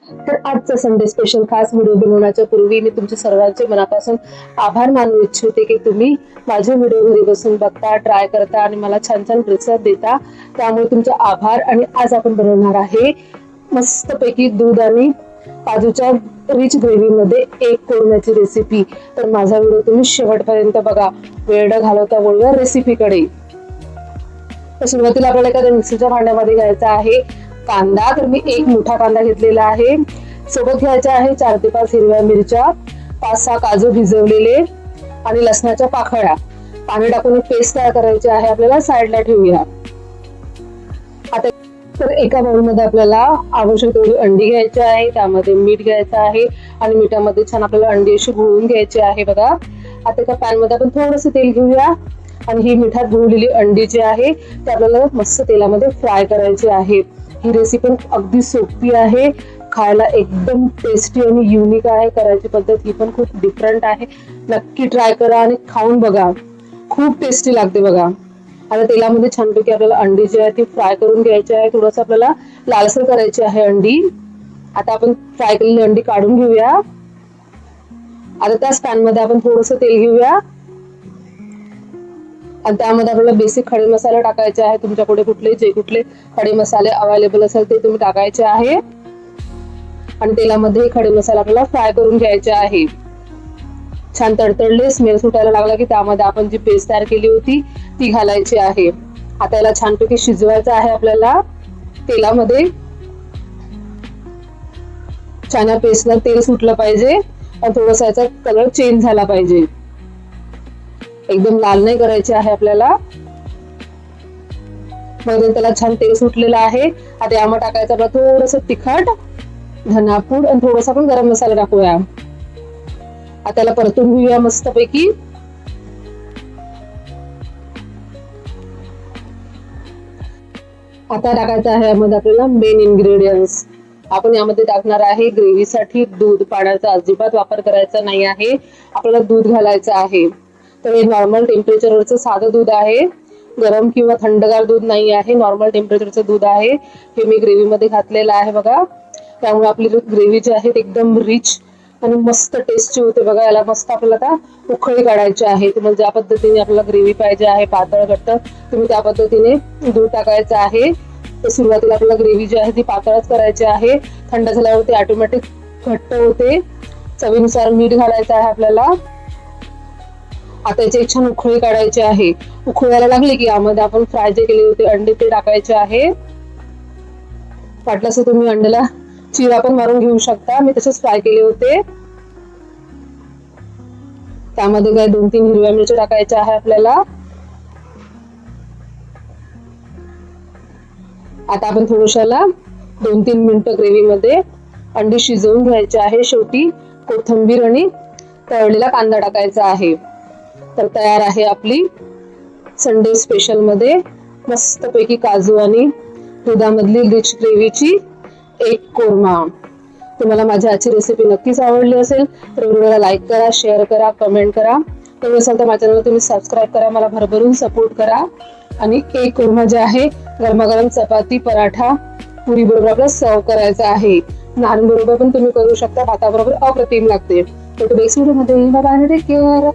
तर आजचा Sunday special खास व्हिडिओ बनवण्याच्या पूर्वी मी तुमच्या सर्वांचे मनापासून आभार मानू इच्छिते की तुम्ही माझे व्हिडिओ घरी बसून बघता, ट्राय करता आणि मला छान छान प्रतिसाद देता. त्यामुळे तुमचे आभार. आणि आज आपण बनवणार आहे मस्तपैकी दूध आणि काजूच्या रिच ग्रेव्ही मध्ये एक कोरम्याची रेसिपी. तर माझा व्हिडिओ तुम्ही शेवटपर्यंत बघा. वेळ न घालवता वळूया रेसिपीकडे. तर सुरुवातीला आपल्याला एखाद्या मिक्सरच्या भांड्यामध्ये घ्यायचा आहे कांदा. तर मी एक मोठा कांदा घेतलेला आहे. सोबत घ्यायच्या आहे 4 ते 5 हिरव्या मिरच्या, 5-6 काजू भिजवलेले आणि लसणाच्या पाकळ्या. पाणी टाकून पेस्ट तयार करायची आहे. आपल्याला साईडला ठेवूया. आता तर एका बाउलमध्ये आपल्याला आवश्यक तेवढी अंडी घ्यायची आहे. त्यामध्ये मीठ घ्यायचं आहे आणि मिठामध्ये छान आपल्याला अंडी अशी घोळून घ्यायची आहे बघा. आता एका पॅन मध्ये आपण थोडंसं तेल घेऊया आणि ही मिठात घोळलेली अंडी जी आहे ती आपल्याला मस्त तेलामध्ये फ्राय करायची आहे. ही रेसिपी अगदी सोपी आहे, खायला एकदम टेस्टी आणि युनिक आहे. करायची पद्धत ही पण खूप डिफरंट आहे. नक्की ट्राय करा आणि खाऊन बघा, खूप टेस्टी लागते बघा. आता तेलामध्ये छानपैकी आपल्याला अंडी जी आहे ती फ्राय करून घ्यायची आहे. थोडंसं आपल्याला लालसर करायची आहे अंडी. आता आपण फ्राय केलेली अंडी काढून घेऊया. आता त्याच पॅन मध्ये आपण थोडंसं तेल घेऊया आणि त्यामध्ये आपल्याला बेसिक खडे मसाले टाकायचे आहे. तुमच्याकडे जे कुठले खडे मसाले अवेलेबल असेल ते तुम्ही टाकायचे आहे. आणि तेलामध्ये खडे मसाला आपल्याला फ्राय करून घ्यायचे आहे. छान तडतडले, स्मेल सुटायला लागला की त्यामध्ये आपण जी पेस्ट तयार केली होती ती घालायची आहे. आता याला छानपैकी शिजवायचं आहे आपल्याला तेलामध्ये. छान या पेस्टला तेल सुटलं पाहिजे आणि थोडासा याचा कलर चेंज झाला पाहिजे. एकदम लाल नाही करायचे आहे आपल्याला. मग त्याला छान तेल सुटलेलं आहे. आता यामध्ये टाकायचं आपलं थोडंसं तिखट, धनापूड आणि थोडासा आपण गरम मसाला टाकूया. आता त्याला परतून घेऊया मस्तपैकी. आता टाकायचं आहे यामध्ये आपल्याला मेन इन्ग्रेडियंट्स. आपण यामध्ये टाकणार आहे ग्रेव्हीसाठी दूध. पाण्याचा अजिबात वापर करायचा नाही आहे. आपल्याला दूध घालायचं आहे. तर हे नॉर्मल टेम्परेचरवरचं साधं दूध आहे, गरम किंवा थंडगार दूध नाही आहे. नॉर्मल टेम्परेचरचं दूध आहे. हे मी ग्रेव्ही मध्ये घातलेलं आहे बघा. त्यामुळे आपली ग्रेव्ही जी आहे एकदम रिच आणि मस्त टेस्टी होते बघा. याला मस्त आपल्याला आता उकळी काढायची आहे. तुम्हाला ज्या पद्धतीने आपल्याला ग्रेव्ही पाहिजे आहे, पातळ घट्ट, तुम्ही त्या पद्धतीने दूध टाकायचं आहे. तर सुरुवातीला आपल्याला ग्रेव्ही जी आहे ती पातळच करायची आहे. थंड झाल्यावरती ऑटोमॅटिक घट्ट होते. चवीनुसार मीठ घालायचं आहे आपल्याला. आता याची एक छान उकळी काढायची आहे. उकळायला लागली की यामध्ये आपण फ्राय जे केले होते अंडे ते टाकायचे आहे. वाटल्यास तुम्ही अंड्याला चिरा पण मारून घेऊ शकता. मी तसेच फ्राय केले होते. त्यामध्ये काय 2-3 हिरव्या मिरच्या टाकायच्या आहे आपल्याला. आता आपण थोडशाला 2-3 मिनिटं ग्रेव्ही मध्ये अंडी शिजवून घ्यायचे आहे. शेवटी कोथिंबीर आणि तळलेला कांदा टाकायचा आहे. तर तयार आहे आपली संडे स्पेशल मध्ये मस्तपैकी काजू आणि दुधामधली रिच ग्रेव्हीची एक कोरमा. तुम्हाला माझी आजची रेसिपी नक्कीच आवडली असेल तर व्हिडिओला लाईक करा, शेअर करा, कमेंट करा. तुम्ही असाल तर माझ्या चॅनलला तुम्ही सबस्क्राईब करा, मला भरभरून सपोर्ट करा. आणि एक कोरमा जे आहे गरमागरम चपाती, पराठा, पुरी बरोबर आपल्याला सर्व करायचा आहे. नान बरोबर पण तुम्ही करू शकता. भाताबरोबर अप्रतिम लागते. तर नेक्स्ट व्हिडिओ मध्ये बाय, टेक केअर.